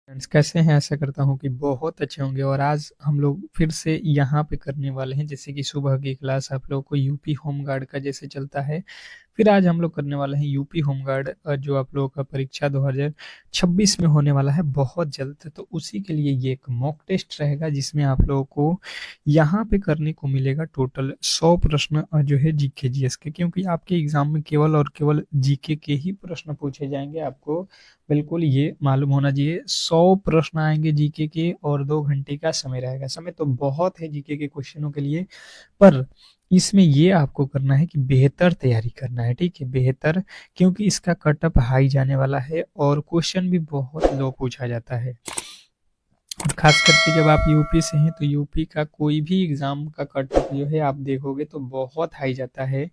Friends कैसे हैं? आशा करता हूँ कि बहुत अच्छे होंगे और आज हम लोग फिर से यहाँ पे करने वाले हैं जैसे कि सुबह की क्लास आप लोगों को यूपी होमगार्ड का जैसे चलता है। फिर आज हम लोग करने वाले हैं यूपी होमगार्ड जो आप लोगों का परीक्षा 2026 में होने वाला है बहुत जल्द। तो उसी के लिए ये एक मॉक टेस्ट रहेगा जिसमें आप लोगों को यहाँ पे करने को मिलेगा टोटल 100 प्रश्न जो है जीके जीएस के, क्योंकि आपके एग्जाम में केवल और केवल जीके के ही प्रश्न पूछे जाएंगे। आपको बिल्कुल ये मालूम होना चाहिए 100 प्रश्न आएंगे जीके के और 2 घंटे का समय रहेगा। समय तो बहुत है जीके के क्वेश्चनों के लिए, पर इसमें ये आपको करना है कि बेहतर तैयारी करना है, ठीक है, बेहतर, क्योंकि इसका कट ऑफ हाई जाने वाला है और क्वेश्चन भी बहुत लो पूछा जाता है। और खास करके जब आप यूपी से हैं तो यूपी का कोई भी एग्जाम का कट ऑफ जो है आप देखोगे तो बहुत हाई जाता है।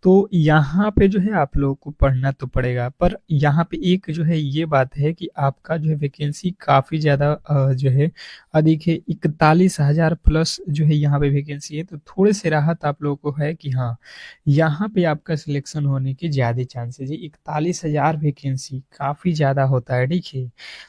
तो यहाँ पे जो है आप लोगों को पढ़ना तो पड़ेगा, पर यहाँ पे एक जो है ये बात है कि आपका जो है वैकेंसी काफ़ी ज़्यादा जो है अधिक है, 41,000 प्लस जो है यहाँ पे वैकेंसी है। तो थोड़े से राहत आप लोगों को है कि हाँ, यहाँ पे आपका सिलेक्शन होने के ज़्यादा चांसेस है। 41,000 वैकेंसी काफ़ी ज़्यादा होता है, ठीक है।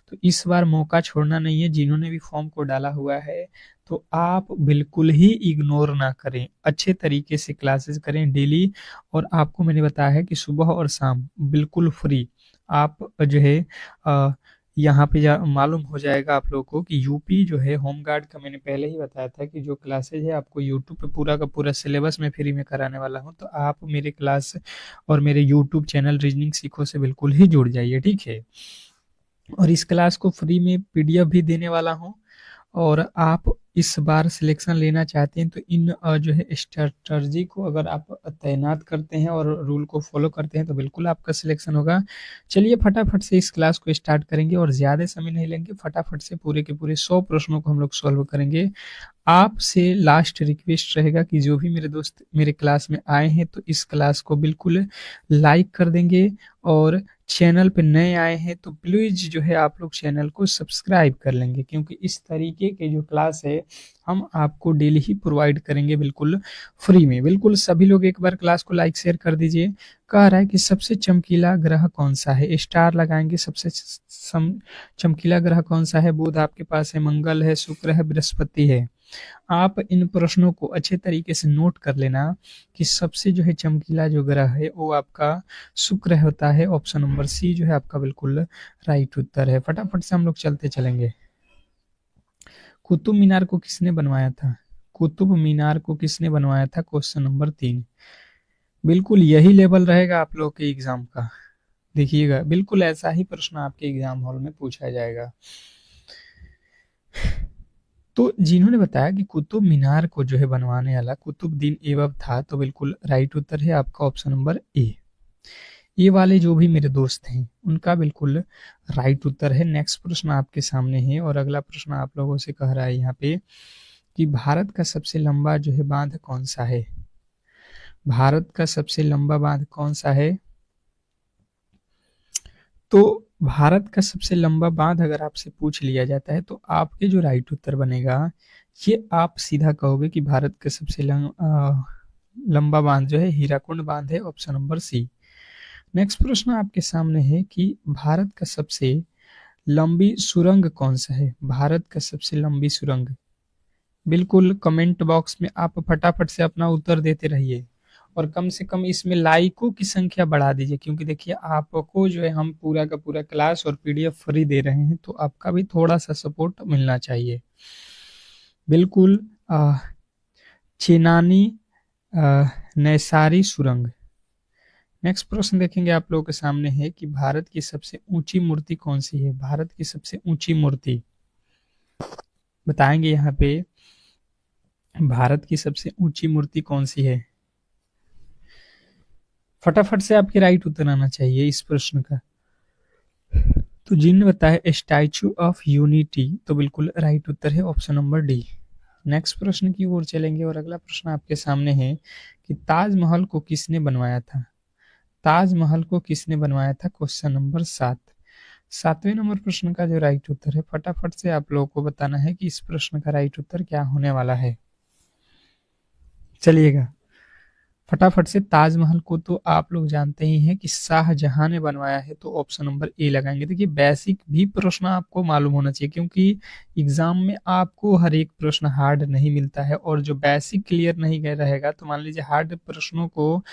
तो इस बार मौका छोड़ना नहीं है। जिन्होंने भी फॉर्म को डाला हुआ है तो आप बिल्कुल ही इग्नोर ना करें, अच्छे तरीके से क्लासेस करें डेली। और आपको मैंने बताया है कि सुबह और शाम बिल्कुल फ्री आप जो है अ, यहाँ पे मालूम हो जाएगा आप लोगों को कि यूपी जो है होमगार्ड का मैंने पहले ही बताया था कि जो क्लासेज है आपको यूट्यूब पे पूरा का पूरा सिलेबस में फ्री में कराने वाला हूँ। तो आप मेरे क्लास और मेरे यूट्यूब चैनल रीजनिंग सीखो से बिल्कुल ही जुड़ जाइए, ठीक है। और इस क्लास को फ्री में पीडीएफ भी देने वाला हूँ। और आप इस बार सिलेक्शन लेना चाहते हैं तो इन जो है स्ट्रैटेजी को अगर आप तैनात करते हैं और रूल को फॉलो करते हैं तो बिल्कुल आपका सिलेक्शन होगा। चलिए फटाफट से इस क्लास को स्टार्ट करेंगे और ज़्यादा समय नहीं लेंगे, फटाफट से पूरे के पूरे 100 प्रश्नों को हम लोग सॉल्व करेंगे। आपसे लास्ट रिक्वेस्ट रहेगा कि जो भी मेरे दोस्त मेरे क्लास में आए हैं तो इस क्लास को बिल्कुल लाइक कर देंगे, और चैनल पे नए आए हैं तो प्लीज जो है आप लोग चैनल को सब्सक्राइब कर लेंगे, क्योंकि इस तरीके के जो क्लास है हम आपको डेली ही प्रोवाइड करेंगे बिल्कुल फ्री में। बिल्कुल सभी लोग एक बार क्लास को लाइक शेयर कर दीजिए। कह रहा है कि सबसे चमकीला ग्रह कौन सा है, स्टार लगाएंगे। सबसे चमकीला ग्रह कौन सा है? बुध आपके पास है, मंगल है, शुक्र है, बृहस्पति है। आप इन प्रश्नों को अच्छे तरीके से नोट कर लेना कि सबसे जो है चमकीला जो ग्रह है वो आपका शुक्र होता है। ऑप्शन नंबर सी जो है आपका बिल्कुल राइट उत्तर है। फटाफट से हम लोग चलते चलेंगे। कुतुब मीनार को किसने बनवाया था? कुतुब मीनार को किसने बनवाया था? Question number 3। बिल्कुल यही लेवल रहेगा आप लोग के एग्जाम का, देखिएगा बिल्कुल ऐसा ही प्रश्न आपके एग्जाम हॉल में पूछा जाएगा। तो जिन्होंने बताया कि कुतुब मीनार को जो है बनवाने वाला कुतुबुद्दीन ऐबक था, तो बिल्कुल राइट उत्तर है आपका ऑप्शन नंबर ए। ये वाले जो भी मेरे दोस्त हैं उनका बिल्कुल राइट उत्तर है। नेक्स्ट प्रश्न आपके सामने है और अगला प्रश्न आप लोगों से कह रहा है यहाँ पे कि भारत का सबसे लंबा जो है बांध कौन सा है? भारत का सबसे लंबा बांध कौन सा है? तो भारत का सबसे लंबा बांध अगर आपसे पूछ लिया जाता है तो आपके जो राइट उत्तर बनेगा, ये आप सीधा कहोगे कि भारत का सबसे लंबा बांध जो है हीराकुंड बांध है, ऑप्शन नंबर सी। नेक्स्ट प्रश्न आपके सामने है कि भारत का सबसे लंबी सुरंग कौन सा है? भारत का सबसे लंबी सुरंग, बिल्कुल कमेंट बॉक्स में आप फटाफट से अपना उत्तर देते रहिए और कम से कम इसमें लाइकों की संख्या बढ़ा दीजिए, क्योंकि देखिए आपको जो है हम पूरा का पूरा क्लास और पीडीएफ फ्री दे रहे हैं तो आपका भी थोड़ा सा सपोर्ट मिलना चाहिए। बिल्कुल चेनानी नैसारी सुरंग। नेक्स्ट प्रश्न देखेंगे आप लोगों के सामने है कि भारत की सबसे ऊंची मूर्ति कौन सी है? भारत की सबसे ऊंची मूर्ति बताएंगे यहाँ पे, भारत की सबसे ऊंची मूर्ति कौन सी है? फटाफट से आपके राइट उत्तर आना चाहिए इस प्रश्न का। तो जिन बताया स्टैचू ऑफ यूनिटी, तो बिल्कुल राइट उत्तर है ऑप्शन नंबर डी। नेक्स्ट प्रश्न की ओर चलेंगे और अगला प्रश्न आपके सामने है कि ताजमहल को किसने बनवाया था? ताजमहल को किसने बनवाया था? Question number 7। 7वें नंबर प्रश्न का जो राइट उत्तर है, फटाफट से आप लोगों को बताना है कि इस प्रश्न का राइट उत्तर क्या होने वाला है। चलिएगा फटाफट से ताजमहल को तो आप लोग जानते ही हैं कि शाहजहां ने बनवाया है, तो ऑप्शन नंबर ए लगाएंगे। देखिए बेसिक भी प्रश्न आपको मालूम होना चाहिए, क्योंकि एग्जाम में आपको हर एक प्रश्न हार्ड नहीं मिलता है, और जो बेसिक क्लियर नहीं गया रहेगा तो मान लीजिए हार्ड प्रश्नों को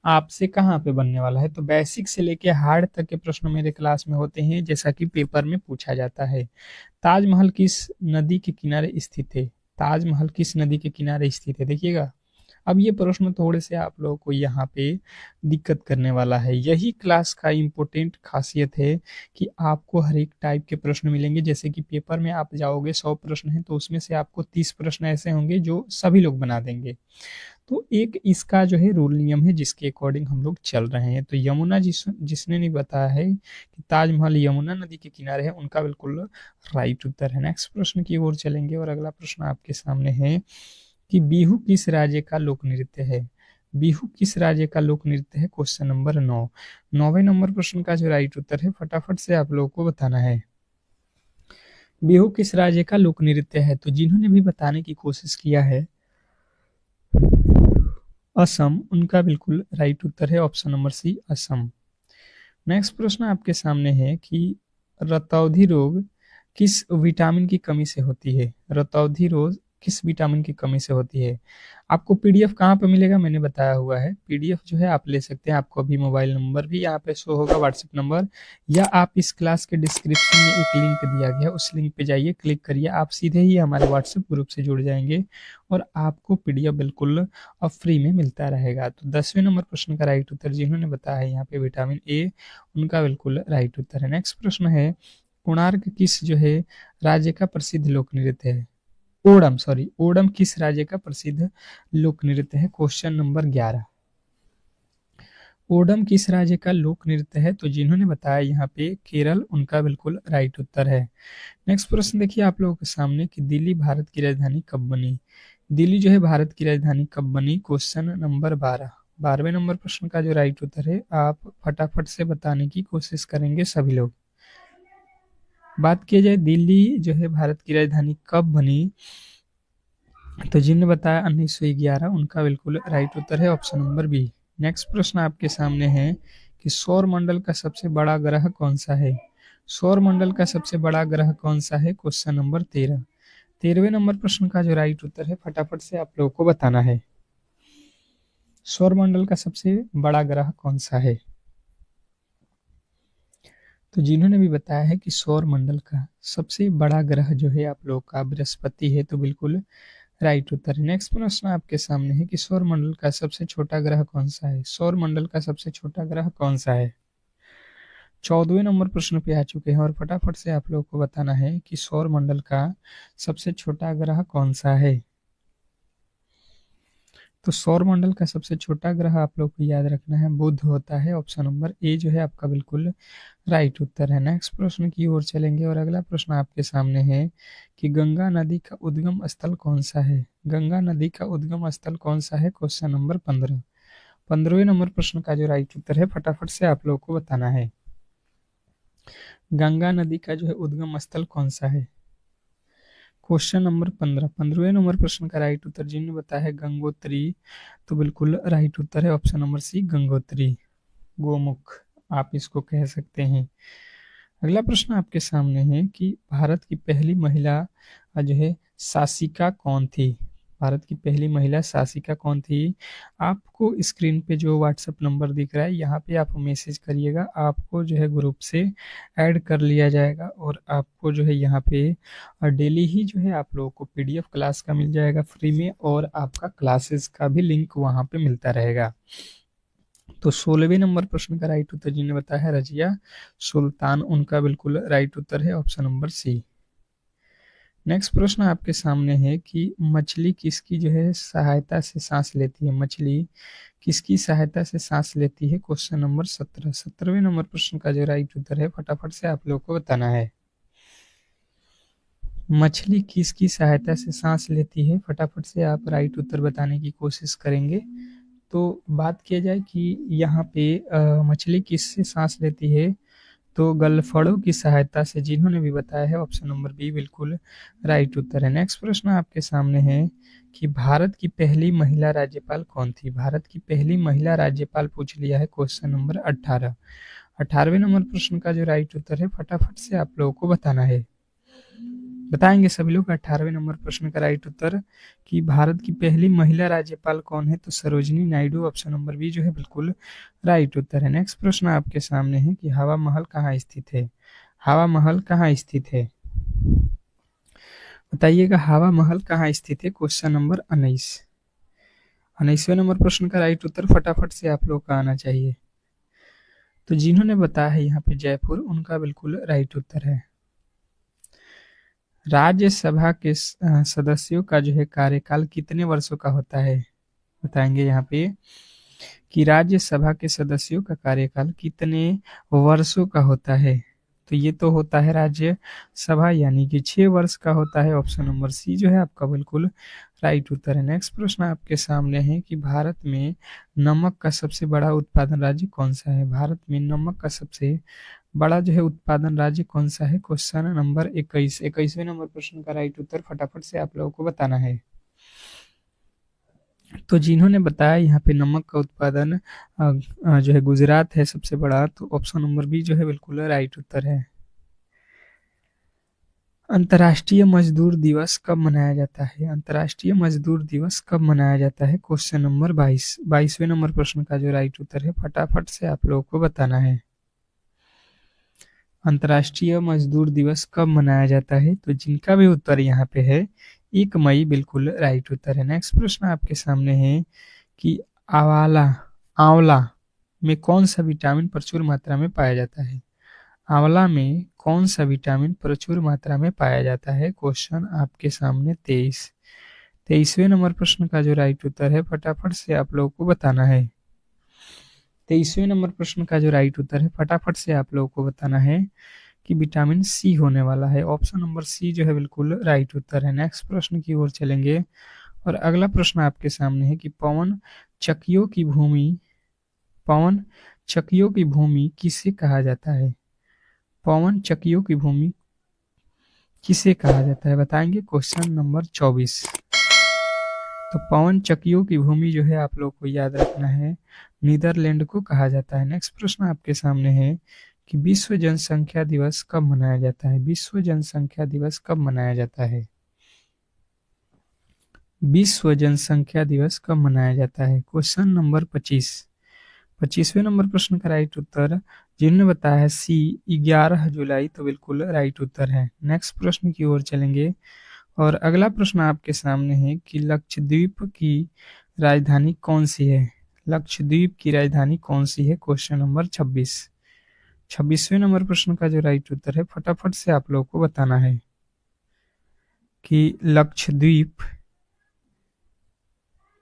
आपसे कहाँ पे बनने वाला है। तो बेसिक से लेके हार्ड तक के प्रश्न मेरे क्लास में होते हैं, जैसा कि पेपर में पूछा जाता है। ताजमहल किस नदी के किनारे स्थित है? ताजमहल किस नदी के किनारे स्थित है, देखिएगा। अब ये प्रश्न थोड़े से आप लोगों को यहाँ पे दिक्कत करने वाला है। यही क्लास का इम्पोर्टेंट खासियत है कि आपको हर एक टाइप के प्रश्न मिलेंगे। जैसे कि पेपर में आप जाओगे 100 प्रश्न हैं, तो उसमें से आपको 30 प्रश्न ऐसे होंगे जो सभी लोग बना देंगे। तो एक इसका जो है रूल नियम है, जिसके अकॉर्डिंग हम लोग चल रहे हैं। तो यमुना जिसने नहीं बताया है कि ताजमहल यमुना नदी के किनारे है, उनका बिल्कुल राइट उत्तर है। नेक्स्ट प्रश्न की ओर चलेंगे, और अगला प्रश्न आपके सामने है कि बिहू किस राज्य का लोक नृत्य है? बिहू किस राज्य का लोक नृत्य है? Question number 9। 9वें नंबर प्रश्न का जो राइट उत्तर है, फटाफट से आप लोगों को बताना है। बिहू किस राज्य का लोक नृत्य है? तो जिन्होंने भी बताने की कोशिश किया है असम, उनका बिल्कुल राइट उत्तर है option number C, Assam. Next प्रश्न आपके सामने है कि रतौंधी रोग किस विटामिन की कमी से होती है? रतौंधी रोग किस विटामिन की कमी से होती है? आपको पीडीएफ कहाँ पर मिलेगा, मैंने बताया हुआ है। पीडीएफ जो है आप ले सकते हैं, आपको अभी मोबाइल नंबर भी यहाँ पे शो होगा, व्हाट्सएप नंबर, या आप इस क्लास के डिस्क्रिप्शन में एक लिंक दिया गया, उस लिंक पे जाइए, क्लिक करिए, आप सीधे ही हमारे व्हाट्सएप ग्रुप से जुड़ जाएंगे, और आपको पीडीएफ बिल्कुल अब फ्री में मिलता रहेगा। तो 10वें नंबर प्रश्न का राइट उत्तर जिन्होंने बताया है यहाँ पे विटामिन ए, उनका बिल्कुल राइट उत्तर है। नेक्स्ट प्रश्न है कोणार्क किस जो है राज्य का प्रसिद्ध लोक नृत्य है? ओडम, सॉरी, ओडम किस राज्य का प्रसिद्ध लोक नृत्य है? Question number 11। ओडम किस राज्य का लोक नृत्य है? तो जिन्होंने बताया यहाँ पे केरल, उनका बिल्कुल राइट उत्तर है। नेक्स्ट प्रश्न देखिए आप लोगों के सामने कि दिल्ली भारत की राजधानी कब बनी? दिल्ली जो है भारत की राजधानी कब बनी? Question number 12। 12वें नंबर प्रश्न का जो राइट उत्तर है, आप फटाफट से बताने की कोशिश करेंगे सभी लोग। बात किया जाए दिल्ली जो है भारत की राजधानी कब बनी, तो जिन्होंने बताया 1911, उनका बिल्कुल राइट उत्तर है ऑप्शन नंबर बी। नेक्स्ट प्रश्न आपके सामने है कि सौर मंडल का सबसे बड़ा ग्रह कौन सा है? सौर मंडल का सबसे बड़ा ग्रह कौन सा है? Question number 13। 13वें नंबर प्रश्न का जो राइट उत्तर है, फटाफट से आप लोगों को बताना है। सौर मंडल का सबसे बड़ा ग्रह कौन सा है? तो जिन्होंने भी बताया है कि सौर मंडल का सबसे बड़ा ग्रह जो है आप लोग का बृहस्पति है, तो बिल्कुल राइट उत्तर है। नेक्स्ट प्रश्न आपके सामने है कि सौर मंडल का सबसे छोटा ग्रह कौन सा है? सौर मंडल का सबसे छोटा ग्रह कौन सा है? 14वें नंबर प्रश्न पे आ चुके हैं, और फटाफट से आप लोग को बताना है कि सौर मंडल का सबसे छोटा ग्रह कौन सा है। तो सौर मंडल का सबसे छोटा ग्रह आप लोग को याद रखना है, बुध होता है। ऑप्शन नंबर ए जो है आपका बिल्कुल राइट उत्तर है। नेक्स्ट प्रश्न की ओर चलेंगे, और अगला प्रश्न आपके सामने है कि गंगा नदी का उद्गम स्थल कौन सा है? गंगा नदी का उद्गम स्थल कौन सा है? Question number 15। 15वें नंबर प्रश्न का जो राइट उत्तर है, फटाफट से आप लोग को बताना है। गंगा नदी का जो है उद्गम स्थल कौन सा है? Question number 15। 15वें नंबर प्रश्न का राइट उत्तर जिन्होंने बताया है गंगोत्री, तो बिल्कुल राइट उत्तर है option number C, Gangotri, Gomukh आप इसको कह सकते हैं। अगला प्रश्न आपके सामने है कि भारत की पहली महिला जो है शासिका कौन थी? भारत की पहली महिला शासिका कौन थी? आपको स्क्रीन पे जो व्हाट्सएप नंबर दिख रहा है, यहाँ पे आप मैसेज करिएगा, आपको जो है ग्रुप से ऐड कर लिया जाएगा, और आपको जो है यहाँ पे डेली ही जो है आप लोगों को पीडीएफ क्लास का मिल जाएगा फ्री में, और आपका क्लासेस का भी लिंक वहाँ पे मिलता रहेगा। तो 16वें नंबर प्रश्न का राइट उत्तर जिन्होंने बताया है रजिया सुल्तान, उनका बिल्कुल राइट उत्तर है ऑप्शन नंबर सी। नेक्स्ट प्रश्न आपके सामने है कि मछली किसकी जो है सहायता से सांस लेती है? मछली किसकी सहायता से सांस लेती है? Question number 17। 17वें नंबर प्रश्न का जो राइट उत्तर है, फटाफट से आप लोग को बताना है। मछली किसकी सहायता से सांस लेती है? फटाफट से आप राइट उत्तर बताने की कोशिश करेंगे। तो बात किया जाए कि यहाँ पे मछली किससे सांस लेती है, तो गलफड़ों की सहायता से, जिन्होंने भी बताया है ऑप्शन नंबर बी बिल्कुल राइट उत्तर है। नेक्स्ट प्रश्न आपके सामने है कि भारत की पहली महिला राज्यपाल कौन थी। भारत की पहली महिला राज्यपाल पूछ लिया है क्वेश्चन नंबर 18। 18वें नंबर प्रश्न का जो राइट उत्तर है फटाफट से आप लोगों को बताना है। बताएंगे सभी लोग 18वें नंबर प्रश्न का राइट उत्तर कि भारत की पहली महिला राज्यपाल कौन है, तो Sarojini Naidu, option number B जो है बिल्कुल राइट उत्तर है। नेक्स्ट प्रश्न आपके सामने है कि हवा महल कहाँ स्थित है। हवा महल कहाँ स्थित है, बताइएगा हवा महल कहाँ स्थित है। Question number 19। 19वें नंबर प्रश्न का राइट उत्तर फटाफट से आप लोग का आना चाहिए। तो जिन्होंने बताया है यहाँ पे जयपुर, उनका बिल्कुल राइट उत्तर है। राज्यसभा के सदस्यों का जो है कार्यकाल कितने वर्षों का होता है, बताएंगे यहाँ पे कि राज्यसभा के सदस्यों का कार्यकाल कितने वर्षों का होता है। तो ये तो होता है राज्यसभा यानी कि 6 वर्ष का होता है। ऑप्शन नंबर सी जो है आपका बिल्कुल राइट उत्तर है। नेक्स्ट प्रश्न आपके सामने है कि भारत में नमक का सबसे बड़ा उत्पादन राज्य कौन सा है। भारत में नमक का सबसे बड़ा जो है उत्पादन राज्य कौन सा है। Question number 21। 21वें नंबर प्रश्न का राइट उत्तर फटाफट से आप लोगों को बताना है। तो जिन्होंने बताया यहाँ पे नमक का उत्पादन जो है गुजरात है सबसे बड़ा, तो ऑप्शन नंबर बी जो है बिल्कुल राइट उत्तर है। अंतर्राष्ट्रीय मजदूर दिवस कब मनाया जाता है। अंतर्राष्ट्रीय मजदूर दिवस कब मनाया जाता है। Question number 22। 22वें नंबर प्रश्न का जो राइट उत्तर है फटाफट से आप लोगों को बताना है। अंतर्राष्ट्रीय मजदूर दिवस कब मनाया जाता है, तो जिनका भी उत्तर यहाँ पे है 1 मई बिल्कुल राइट उत्तर है। नेक्स्ट प्रश्न आपके सामने है कि आंवला में कौन सा विटामिन प्रचुर मात्रा में पाया जाता है। आंवला में कौन सा विटामिन प्रचुर मात्रा में पाया जाता है। क्वेश्चन आपके सामने 23वें नंबर प्रश्न का जो राइट उत्तर है फटाफट से आप लोगों को बताना है। 23वें नंबर प्रश्न का जो राइट उत्तर है फटाफट से आप लोगों को बताना है कि विटामिन सी होने वाला है। ऑप्शन नंबर सी जो है बिल्कुल राइट उत्तर है। नेक्स्ट प्रश्न की ओर चलेंगे और अगला प्रश्न आपके सामने है कि पवन चक्कियों की भूमि किसे कहा जाता है। पवन चक्कियों की भूमि किसे कहा जाता है, बताएंगे क्वेश्चन नंबर 24। तो पवन चक्कियों की भूमि जो है आप लोग को याद रखना है नीदरलैंड को कहा जाता है। नेक्स्ट प्रश्न आपके सामने है कि विश्व जनसंख्या दिवस कब मनाया जाता है। विश्व जनसंख्या दिवस कब मनाया जाता है। विश्व जनसंख्या दिवस कब मनाया जाता है। Question number 25। 25वें नंबर प्रश्न का राइट उत्तर जिन्होंने बताया है सी 11 जुलाई, तो बिल्कुल राइट उत्तर है। नेक्स्ट प्रश्न की ओर चलेंगे और अगला प्रश्न आपके सामने है कि लक्षद्वीप की राजधानी कौन सी है। लक्षद्वीप की राजधानी कौन सी है। Question number 26। 26वें नंबर प्रश्न का जो राइट उत्तर है फटाफट से आप लोगों को बताना है कि लक्षद्वीप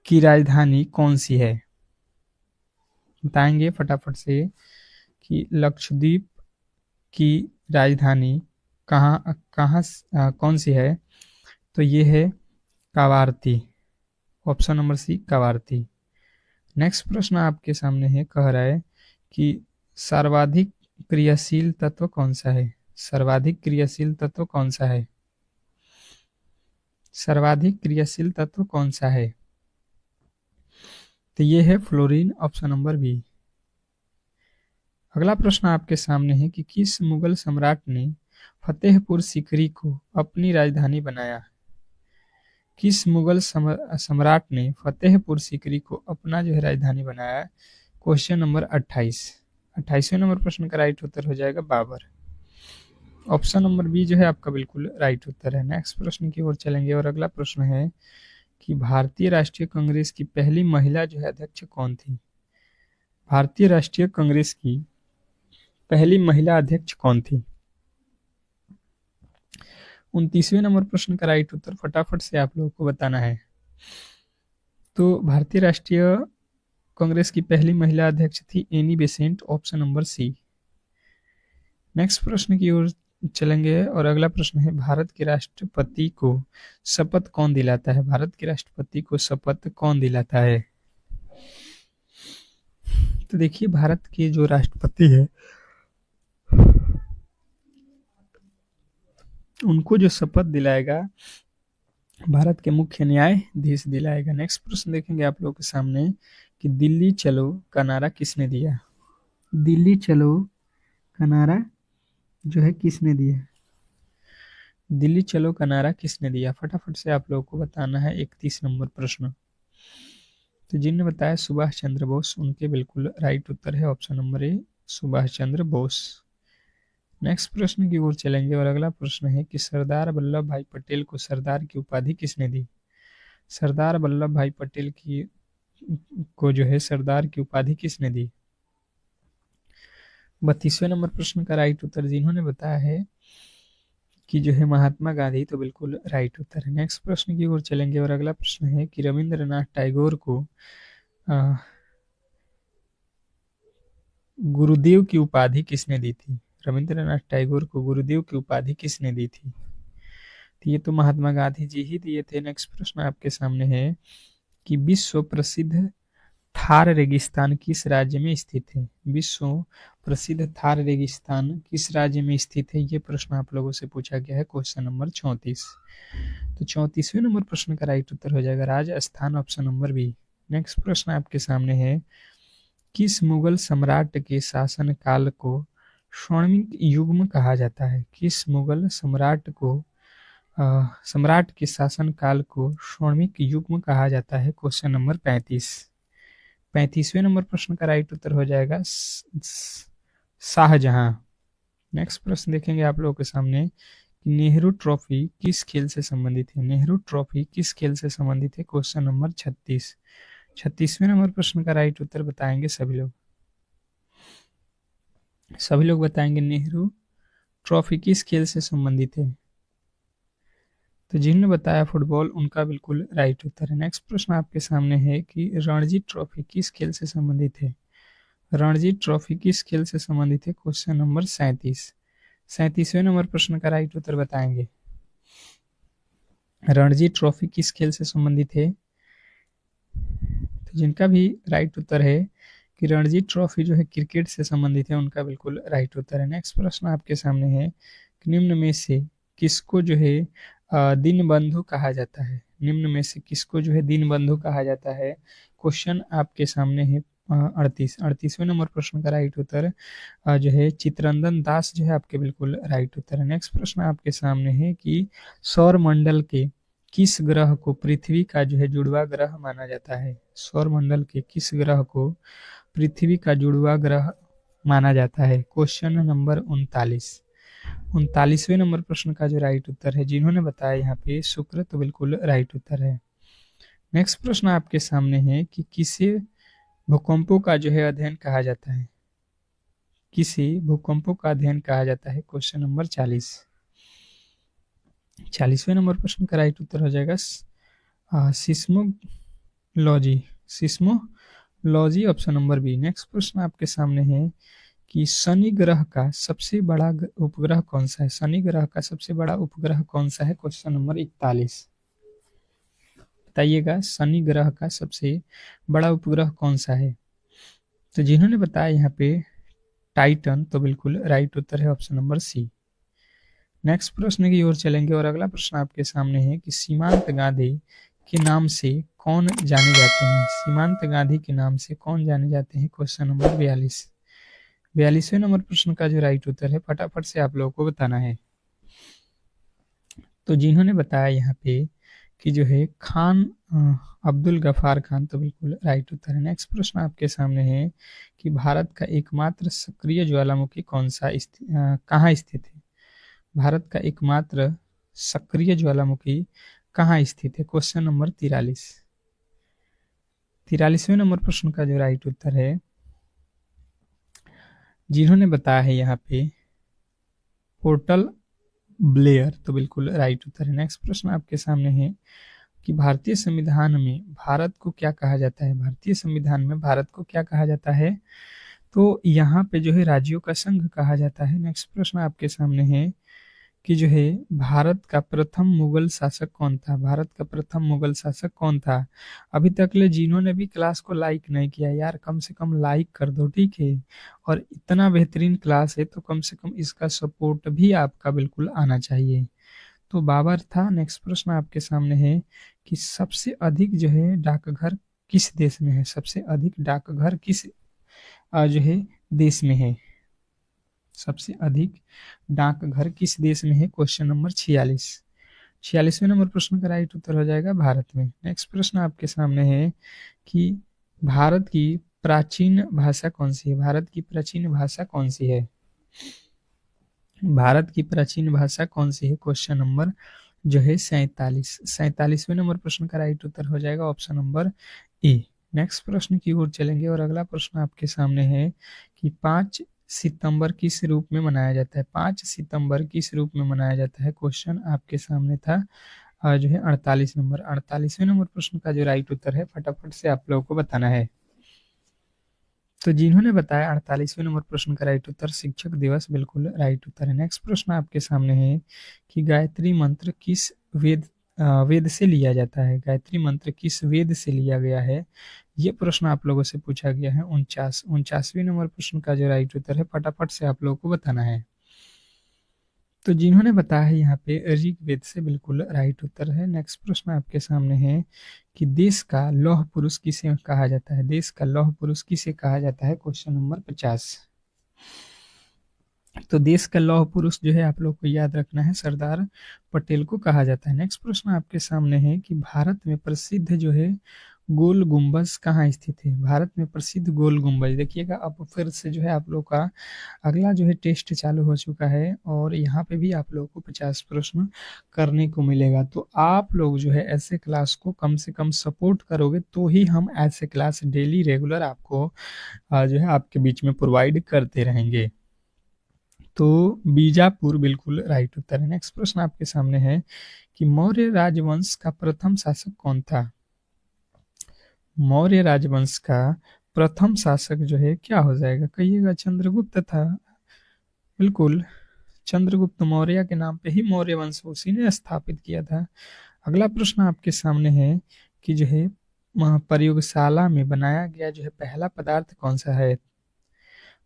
की राजधानी कौन सी है। बताएंगे फटाफट से कि लक्षद्वीप की राजधानी कौन सी है, तो ये है Kavaratti. Option number C Kavaratti. Next प्रश्न आपके सामने है, कह रहा है कि सर्वाधिक क्रियाशील तत्व कौन सा है। सर्वाधिक क्रियाशील तत्व कौन सा है। सर्वाधिक क्रियाशील तत्व कौन सा है, तो ये है फ्लोरीन, ऑप्शन नंबर बी। अगला प्रश्न आपके सामने है कि किस मुगल सम्राट ने फतेहपुर सीकरी को अपनी राजधानी बनाया। किस मुगल सम्राट ने फतेहपुर सीकरी को अपना जो है राजधानी बनाया। Question number 28। 28वें नंबर प्रश्न का राइट उत्तर हो जाएगा बाबर। ऑप्शन नंबर बी जो है आपका बिल्कुल राइट उत्तर है। नेक्स्ट प्रश्न की ओर चलेंगे और अगला प्रश्न है कि भारतीय राष्ट्रीय कांग्रेस की पहली महिला जो है अध्यक्ष कौन थी। भारतीय राष्ट्रीय कांग्रेस की पहली महिला अध्यक्ष कौन थी। 29वें नंबर प्रश्न का राइट उत्तर फटाफट से आप लोगों को बताना है। तो भारतीय राष्ट्रीय कांग्रेस की पहली महिला अध्यक्ष थी Annie Besant, option number C. Next प्रश्न की ओर चलेंगे और अगला प्रश्न है भारत के राष्ट्रपति को शपथ कौन दिलाता है। भारत के राष्ट्रपति को शपथ कौन दिलाता है। तो देखिए भारत के जो राष्ट्रपति है उनको जो शपथ दिलाएगा भारत के मुख्य न्यायाधीश दिलाएगा। नेक्स्ट प्रश्न देखेंगे आप लोगों के सामने कि दिल्ली चलो का नारा किसने दिया। दिल्ली चलो का नारा जो है किसने दिया। दिल्ली चलो का नारा किसने दिया, फटाफट से आप लोगों को बताना है। 31 नंबर प्रश्न। तो जिनने बताया सुभाष चंद्र बोस, उनके बिल्कुल राइट उत्तर है option number A, Subhash Chandra Bose. Next प्रश्न की ओर चलेंगे और अगला प्रश्न है कि सरदार वल्लभ भाई पटेल को सरदार की उपाधि किसने दी। सरदार वल्लभ भाई पटेल की को जो है सरदार की उपाधि किसने दी। 32वें नंबर प्रश्न का राइट उत्तर जिन्होंने बताया है कि जो है महात्मा गांधी, तो बिल्कुल राइट उत्तर है। नेक्स्ट प्रश्न की ओर चलेंगे और अगला प्रश्न है कि रविंद्रनाथ टैगोर को गुरुदेव की उपाधि किसने दी थी। रविंद्रनाथ टैगोर को गुरुदेव की उपाधि किसने दी थी। तो ये तो महात्मा गांधी जी ही दिए थे। नेक्स्ट प्रश्न आपके सामने है कि विश्व प्रसिद्ध थार रेगिस्तान किस राज्य में स्थित है। विश्व प्रसिद्ध थार रेगिस्तान किस राज्य में स्थित है, ये प्रश्न आप लोगों से पूछा गया है क्वेश्चन नंबर 34। तो 34वें नंबर प्रश्न का राइट उत्तर हो जाएगा Rajasthan, option number B. Next प्रश्न आपके सामने है किस मुगल सम्राट के शासन काल को स्वर्णिम युग कहा जाता है। किस मुगल सम्राट के शासन काल को स्वर्णिम युग कहा जाता है, क्वेश्चन नंबर 35। 35वें नंबर प्रश्न का राइट उत्तर हो जाएगा शाहजहां। नेक्स्ट प्रश्न देखेंगे आप लोगों के सामने कि नेहरू ट्रॉफी किस खेल से संबंधित है। नेहरू ट्रॉफी किस खेल से संबंधित है, क्वेश्चन नंबर 36। 36वें नंबर प्रश्न का राइट उत्तर बताएंगे सभी लोग बताएंगे नेहरू ट्रॉफी किस खेल से संबंधित है। तो जिन्होंने बताया फुटबॉल, उनका बिल्कुल राइट उत्तर है। नेक्स्ट प्रश्न आपके सामने है कि रणजी ट्रॉफी किस खेल से संबंधित है। रणजी ट्रॉफी किस खेल से संबंधित है, क्वेश्चन नंबर 37। 37वें नंबर प्रश्न का राइट उत्तर बताएंगे रणजी ट्रॉफी किस खेल से संबंधित है। तो जिनका भी राइट उत्तर है कि रणजी ट्रॉफी जो है क्रिकेट से संबंधित है, उनका बिल्कुल राइट उत्तर है। नेक्स्ट प्रश्न आपके सामने है कि निम्न में से किसको जो है दीनबंधु कहा जाता है। निम्न में से किसको जो है दीनबंधु कहा जाता है, क्वेश्चन आपके सामने है 38वें नंबर प्रश्न का राइट उत्तर जो है चित्तरंजन दास जो है आपके बिल्कुल राइट उत्तर है। नेक्स्ट प्रश्न आपके सामने है कि सौर मंडल के किस ग्रह को पृथ्वी का जो है जुड़वा ग्रह माना जाता है। सौर मंडल के किस ग्रह को पृथ्वी का जुड़वा ग्रह माना जाता है, क्वेश्चन नंबर 39वें नंबर प्रश्न का जो राइट उत्तर है जिन्होंने बताया यहाँ पे शुक्र, तो बिल्कुल राइट उत्तर है। नेक्स्ट प्रश्न आपके सामने है कि किसे भूकंपों का जो है अध्ययन कहा जाता है। किसे भूकंपों का अध्ययन कहा जाता है, क्वेश्चन नंबर 40वें नंबर प्रश्न का राइट उत्तर हो जाएगा seismology, option number B. Next प्रश्न आपके सामने है कि शनि ग्रह का सबसे बड़ा उपग्रह कौन सा है। शनि ग्रह का सबसे बड़ा उपग्रह कौन सा है, क्वेश्चन नंबर 41। बताइएगा शनि ग्रह का सबसे बड़ा उपग्रह कौन सा है। तो जिन्होंने बताया यहाँ पे टाइटन, तो बिल्कुल राइट उत्तर है ऑप्शन नंबर सी। नेक्स्ट प्रश्न की ओर चलेंगे और अगला प्रश्न आपके सामने है कि सीमांत गांधी के नाम से कौन जाने जाते हैं। सीमांत गांधी के नाम से कौन जाने जाते हैं, क्वेश्चन नंबर 42वें नंबर प्रश्न का जो राइट उत्तर है फटाफट से आप लोगों को बताना है। तो जिन्होंने बताया यहाँ पे कि जो है खान अब्दुल गफार खान, तो बिल्कुल राइट उत्तर है। नेक्स्ट प्रश्न आपके सामने है कि भारत का एकमात्र सक्रिय ज्वालामुखी कहाँ स्थित है। भारत का एकमात्र सक्रिय ज्वालामुखी कहाँ स्थित है, क्वेश्चन नंबर 43वें नंबर प्रश्न का जो राइट उत्तर है जिन्होंने बताया है यहाँ पे पोर्टल ब्लेयर, तो बिल्कुल राइट उत्तर है। नेक्स्ट प्रश्न आपके सामने है कि भारतीय संविधान में भारत को क्या कहा जाता है। भारतीय संविधान में भारत को क्या कहा जाता है, तो यहाँ पे जो है राज्यों का संघ कहा जाता है। नेक्स्ट प्रश्न आपके सामने है कि जो है भारत का प्रथम मुगल शासक कौन था। भारत का प्रथम मुगल शासक कौन था। अभी तक ले जिन्होंने भी क्लास को लाइक नहीं किया यार, कम से कम लाइक कर दो, ठीक है। और इतना बेहतरीन क्लास है तो कम से कम इसका सपोर्ट भी आपका बिल्कुल आना चाहिए। तो बाबर था। नेक्स्ट प्रश्न आपके सामने है कि सबसे अधिक जो है डाकघर किस देश में है, सबसे अधिक डाकघर किस जो है देश में है, सबसे अधिक डाकघर किस देश में है, क्वेश्चन नंबर 46। 46वें नंबर प्रश्न का राइट उत्तर हो जाएगा भारत में। नेक्स्ट प्रश्न आपके सामने है कि भारत की प्राचीन भाषा कौन सी है, भारत की प्राचीन भाषा कौन सी है, भारत की प्राचीन भाषा कौन सी है, क्वेश्चन नंबर जो है 47। 47वें नंबर प्रश्न का राइट उत्तर हो जाएगा ऑप्शन नंबर ए। नेक्स्ट प्रश्न की ओर चलेंगे और अगला प्रश्न आपके सामने है कि 5 सितंबर किस रूप में मनाया जाता है, 5 सितंबर किस रूप में मनाया जाता है, क्वेश्चन आपके सामने था जो है 48 नंबर। 48वें नंबर प्रश्न का जो राइट उत्तर है फटाफट से आप लोगों को बताना है। तो जिन्होंने बताया 48वें नंबर प्रश्न का राइट उत्तर शिक्षक दिवस बिल्कुल राइट उत्तर है। नेक्स्ट प्रश्न आपके सामने है कि गायत्री मंत्र किस वेद से लिया जाता है, गायत्री मंत्र किस वेद से लिया गया है, ये प्रश्न आप लोगों से पूछा गया है। 49वें नंबर प्रश्न का जो राइट उत्तर है फटाफट से आप लोगों को बताना है। तो जिन्होंने बताया है यहाँ पे ऋग्वेद से बिल्कुल राइट उत्तर है। नेक्स्ट प्रश्न आपके सामने है कि देश का लौह पुरुष किसे कहा जाता है, देश का लौह पुरुष किसे कहा जाता है, क्वेश्चन नंबर 50। तो देश का लौह पुरुष जो है आप लोग को याद रखना है सरदार पटेल को कहा जाता है। नेक्स्ट प्रश्न आपके सामने है कि भारत में प्रसिद्ध जो है गोल गुंबज कहाँ स्थित है, भारत में प्रसिद्ध गोल गुंबज। देखिएगा अब फिर से जो है आप लोग का अगला जो है टेस्ट चालू हो चुका है और यहाँ पे भी आप लोगों को 50 प्रश्न करने को मिलेगा। तो आप लोग जो है ऐसे क्लास को कम से कम सपोर्ट करोगे तो ही हम ऐसे क्लास डेली रेगुलर आपको जो है आपके बीच में प्रोवाइड करते रहेंगे। तो बीजापुर बिल्कुल राइट उत्तर है। नेक्स्ट प्रश्न आपके सामने है कि मौर्य राजवंश का प्रथम शासक कौन था, मौर्य राजवंश का प्रथम शासक जो है क्या हो जाएगा, कहिएगा चंद्रगुप्त था। बिल्कुल चंद्रगुप्त मौर्य के नाम पे ही मौर्य वंश उसी ने स्थापित किया था। अगला प्रश्न आपके सामने है कि जो है प्रयोगशाला में बनाया गया जो है पहला पदार्थ कौन सा है,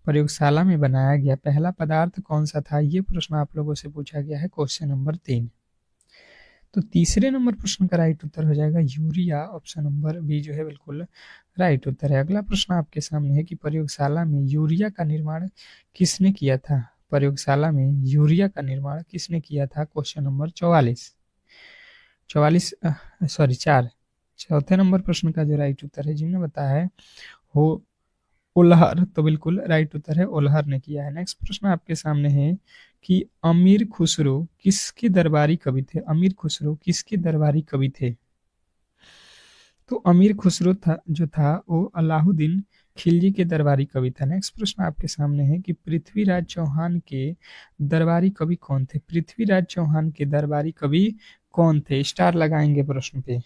प्रयोगशाला में बनाया गया पहला पदार्थ कौन सा था, ये प्रश्न आप लोगों से पूछा गया है क्वेश्चन नंबर 3। तो तीसरे नंबर प्रश्न का राइट उत्तर हो जाएगा यूरिया, ऑप्शन नंबर बी जो है बिल्कुल राइट उत्तर है। अगला प्रश्न आपके सामने है कि प्रयोगशाला में यूरिया का निर्माण किसने किया था, प्रयोगशाला में यूरिया का निर्माण किसने किया था, क्वेश्चन नंबर 44 सॉरी 4। चौथे नंबर प्रश्न का जो राइट उत्तर है जिन्होंने बताया है हो ओल्हर, तो बिल्कुल राइट उत्तर है ओल्हर ने किया है। नेक्स्ट प्रश्न आपके सामने है कि अमीर खुसरो किसके दरबारी कवि थे, अमीर खुसरो किसके दरबारी कवि थे, तो अमीर खुसरो था जो था वो अलाउद्दीन खिलजी के दरबारी कवि था। नेक्स्ट प्रश्न आपके सामने है कि पृथ्वीराज चौहान के दरबारी कवि कौन थे, पृथ्वीराज चौहान के दरबारी कवि कौन थे, स्टार लगाएंगे प्रश्न पे।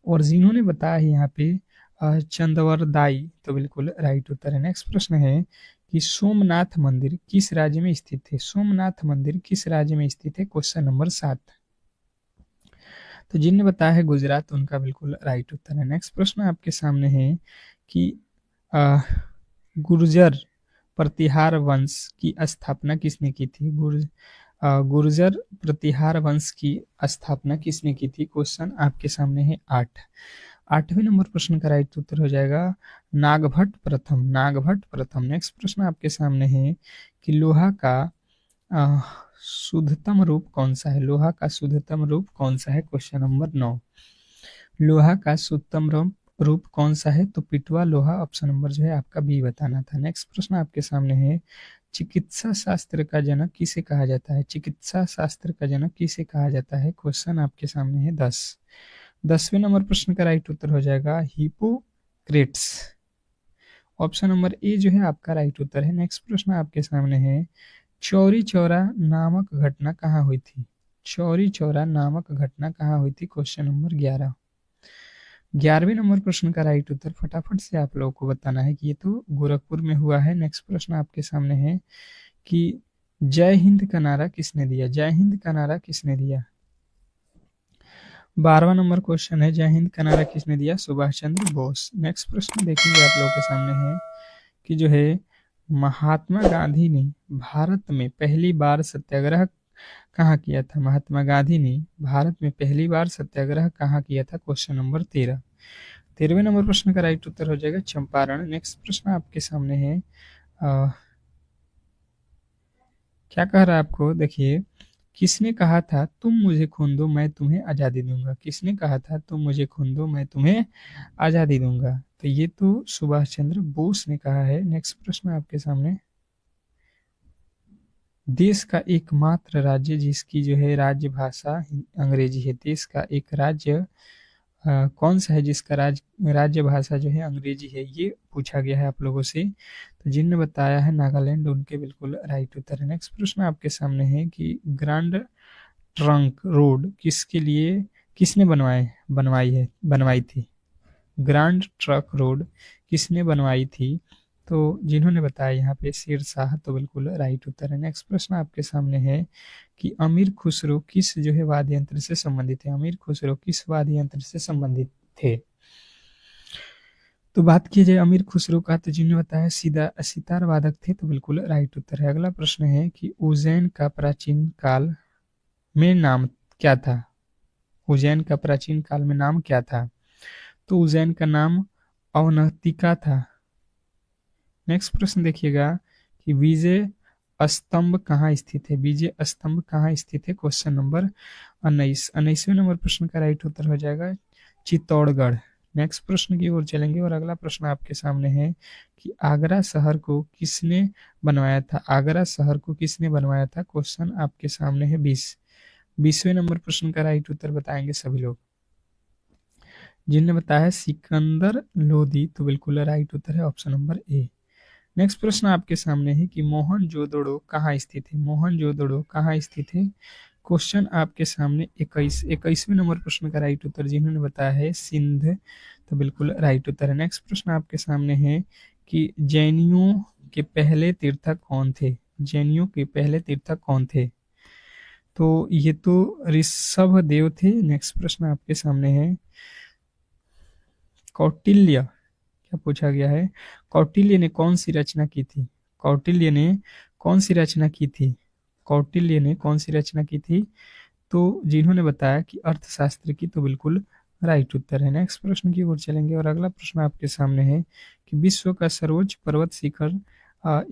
और जिन्होंने बताया है यहाँ पे चंदवरदाई, तो बिल्कुल राइट उत्तर है। नेक्स्ट प्रश्न है कि सोमनाथ मंदिर किस राज्य में स्थित है, सोमनाथ मंदिर किस राज्य में स्थित है, क्वेश्चन नंबर 7। तो जिनने बताया है गुजरात उनका बिल्कुल राइट उत्तर है। नेक्स्ट प्रश्न आपके सामने है कि गुर्जर प्रतिहार वंश की स्थापना किसने की थी, गुर्जर प्रतिहार वंश की स्थापना किसने की थी, क्वेश्चन आपके सामने है 8। 8वें नंबर प्रश्न का राइट उत्तर हो जाएगा नागभट्ट प्रथम, नागभट्ट प्रथम। नेक्स्ट प्रश्न आपके सामने है कि लोहा का शुद्धतम रूप कौन सा है, लोहा का शुद्धतम रूप कौन सा है, क्वेश्चन नंबर 9। लोहा का शुद्धतम रूप कौन सा है, तो पिटवा लोहा, ऑप्शन नंबर जो है आपका बी बताना था। नेक्स्ट प्रश्न आपके सामने है चिकित्सा शास्त्र का जनक किसे कहा जाता है, चिकित्सा शास्त्र का जनक किसे कहा जाता है, क्वेश्चन आपके सामने है 10। 10वें नंबर प्रश्न का राइट उत्तर हो जाएगा हिपोक्रेट्स, ऑप्शन नंबर ए जो है आपका राइट उत्तर है। नेक्स्ट प्रश्न आपके सामने है चौरी चौरा नामक घटना कहाँ हुई थी, चौरी चौरा नामक घटना कहाँ हुई थी, क्वेश्चन नंबर 11। 11वें नंबर प्रश्न का राइट उत्तर फटाफट से आप लोगों को बताना है कि ये तो गोरखपुर में हुआ है। नेक्स्ट प्रश्न आपके सामने है कि जय हिंद का नारा किसने दिया, जय हिंद का नारा किसने दिया। 12वां नंबर क्वेश्चन है जय हिंद का नारा किसने दिया, सुभाष चंद्र बोस। नेक्स्ट प्रश्न देखेंगे आप लोगों के सामने है कि जो है महात्मा गांधी ने भारत में पहली बार सत्याग्रह कहाँ किया था? महात्मा गांधी ने भारत में पहली बार सत्याग्रह कहाँ किया था? Question number 13। 13वें नंबर प्रश्न का राइट उत्तर हो जाएगा चंपारण। नेक्स्ट प्रश्न आपके सामने है, क्या कह रहा है आपको? देखिए, किसने कहा था तुम मुझे खून दो मैं तुम्हें आज़ादी दूंगा? किसने कहा था तुम मुझे खून दो मैं तुम्हें आज़ादी दूंगा? तो ये तो सुभाष चंद्र बोस ने कहा है। नेक्स्ट प्रश्न आपके सामने, देश का एकमात्र राज्य जिसकी जो है राज्य भाषा अंग्रेजी है, देश का एक राज्य कौन सा है जिसका राज्य भाषा जो है अंग्रेजी है? ये पूछा गया है आप लोगों से। तो जिनने बताया है नागालैंड, उनके बिल्कुल राइट उत्तर है। नेक्स्ट प्रश्न आपके सामने है कि ग्रांड ट्रंक रोड किसके लिए किसने बनवाई थी? ग्रांड ट्रंक रोड किसने बनवाई थी? तो जिन्होंने बताया यहाँ पे शेरशाह, तो बिल्कुल राइट उत्तर है। नेक्स्ट प्रश्न आपके सामने है कि अमीर खुसरो किस जो है वाद्य यंत्र से संबंधित है? अमीर खुसरो किस वाद्य यंत्र से संबंधित थे? तो बात की जाए अमीर खुसरो का, तो जिन्होंने बताया सीधा सितार वादक थे, तो बिल्कुल राइट उत्तर है। अगला प्रश्न है कि उज्जैन का प्राचीन काल में नाम क्या था? उज्जैन का प्राचीन काल में नाम क्या था? तो उज्जैन का नाम अवंतिका था। नेक्स्ट प्रश्न देखिएगा कि विजय स्तंभ कहाँ स्थित है? विजय स्तंभ कहाँ स्थित है? Question number 19। 19वें नंबर प्रश्न का राइट उत्तर हो जाएगा चित्तौड़गढ़। नेक्स्ट प्रश्न की ओर चलेंगे और अगला प्रश्न आपके सामने है कि आगरा शहर को किसने बनवाया था? आगरा शहर को किसने बनवाया था? क्वेश्चन आपके सामने है 20। 20वें नंबर प्रश्न का राइट उत्तर बताएंगे सभी लोग। जिनने बताया सिकंदर लोदी, तो बिल्कुल राइट उत्तर है ऑप्शन नंबर ए। नेक्स्ट प्रश्न आपके सामने है कि मोहनजोदड़ो कहाँ स्थित है? मोहनजोदड़ो कहाँ स्थित है? क्वेश्चन आपके सामने 21वें नंबर प्रश्न का राइट उत्तर जिन्होंने बताया है सिंध, तो बिल्कुल राइट उत्तर है। नेक्स्ट प्रश्न आपके सामने है कि जैनियों के पहले तीर्थक कौन थे? जैनियों के पहले तीर्थक कौन थे? तो ये तो ऋषभ देव थे। नेक्स्ट प्रश्न आपके सामने है कौटिल्य, क्या पूछा गया है? कौटिल्य ने कौन सी रचना की थी? कौटिल्य ने कौन सी रचना की थी? कौटिल्य ने कौन सी रचना की थी? तो जिन्होंने बताया कि अर्थशास्त्र की, तो बिल्कुल राइट उत्तर है। नेक्स्ट प्रश्न की ओर चलेंगे और अगला प्रश्न आपके सामने है कि विश्व का सर्वोच्च पर्वत शिखर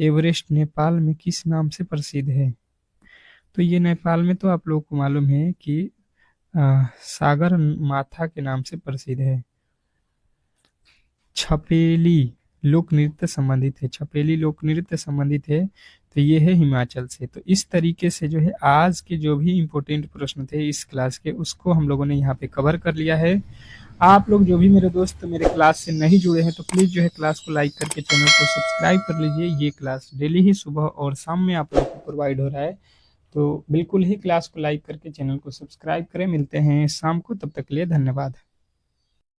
एवरेस्ट नेपाल में किस नाम से प्रसिद्ध है? तो ये नेपाल में तो आप लोगों को मालूम है कि सागर माथा के नाम से प्रसिद्ध है। छपेली लोक नृत्य संबंधित है, छपेली लोक नृत्य संबंधित है, तो ये है हिमाचल से। तो इस तरीके से जो है आज के जो भी इम्पोर्टेंट प्रश्न थे इस क्लास के, उसको हम लोगों ने यहाँ पे कवर कर लिया है। आप लोग जो भी मेरे दोस्त मेरे क्लास से नहीं जुड़े हैं, तो प्लीज़ जो है क्लास को लाइक करके चैनल को सब्सक्राइब कर लीजिए। ये क्लास डेली ही सुबह और शाम में आप लोग को प्रोवाइड हो रहा है, तो बिल्कुल ही क्लास को लाइक करके चैनल को सब्सक्राइब करें। मिलते हैं शाम को, तब तक के लिए धन्यवाद।